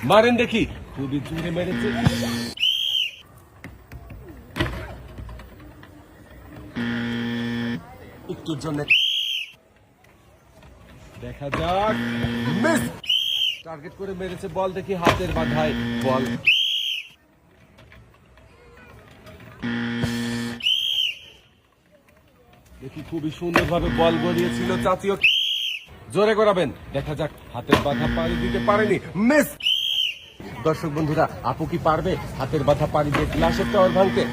মারেন দেখি। খুবই জোরে মেরেছে। একটুর জন্য দেখা যাক। মিস। টার্গেট করে মেরেছে বল দেখি হাতের বাধায় বল। দেখি খুবই সুন্দরভাবে বল গড়িয়েছিল চাচিও। জোরে করাবেন, দেখা যাক হাতের বাধা পাড়ি দিতে পারেনি। মিস। দর্শক বন্ধুরা, আপু কি পারবে হাতের বাধা পাড়ি দিয়ে গ্লাসের টাওয়ার ভাঙতে?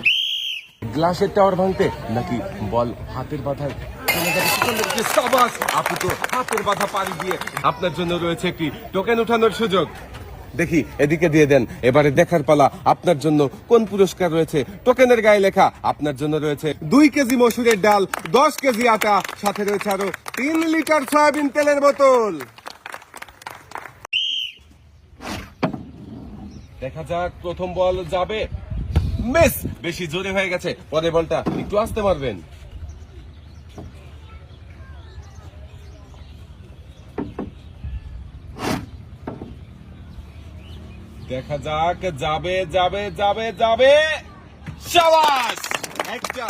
গ্লাসের টাওয়ার ভাঙতে নাকি বল হাতের বাধায় চলে যাবে? সাবাস, আপু তো হাতের বাধা পাড়ি দিয়ে। আপনার জন্য রয়েছে একটি টোকেন উঠানোর সুযোগ। দেখি এদিকে দিয়ে দেন। এবারে দেখার পালা আপনার জন্য কোন পুরস্কার রয়েছে। টোকেনের গায়ে লেখা আপনার জন্য রয়েছে 2 কেজি মসুরের ডাল, 10 কেজি আটা, সাথে রয়েছে আরো 3 লিটার সয়াবিন তেলের বোতল। দেখা যাক প্রথম বল যাবে। মিস। বেশি জোরে হয়ে গেছে, পরের বলটা একটু আস্তে মারবেন। দেখা যাক, যাবে যাবে যাবে যাবে। শাবাশ, একটা।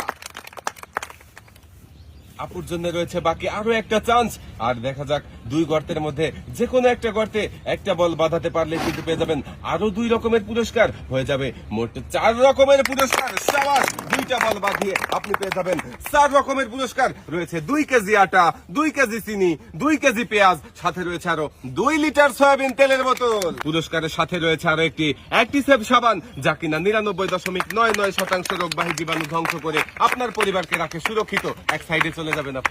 আপুর জন্য রয়েছে বাকি আরো একটা চান্স। আর দেখা যাক 2 গর্তের মধ্যে যে কোনো একটা গর্তে একটা বল বাঁধাতে পারলে কিন্তু পেয়ে যাবেন আরো 2 রকমের পুরস্কার। হয়ে যাবে মোট 4 রকমের পুরস্কার। শাবাশ, 2টা বল বাঁধিয়ে আপনি পেয়ে যাবেন 4 রকমের পুরস্কার। রয়েছে 2 কেজি আটা, 2 কেজি চিনি, 2 কেজি পেঁয়াজ, সাথে রয়েছে আরো 2 লিটার সয়াবিন তেলের বোতল। পুরস্কারের সাথে রয়েছে আরো একটি অ্যাক্টিসেভ সাবান, যা কিনা 99.99% রোগবাহী জীবাণু ধ্বংস করে আপনার পরিবারকে রাখে সুরক্ষিত। এক সাইডে চলে যাবেন আপনি।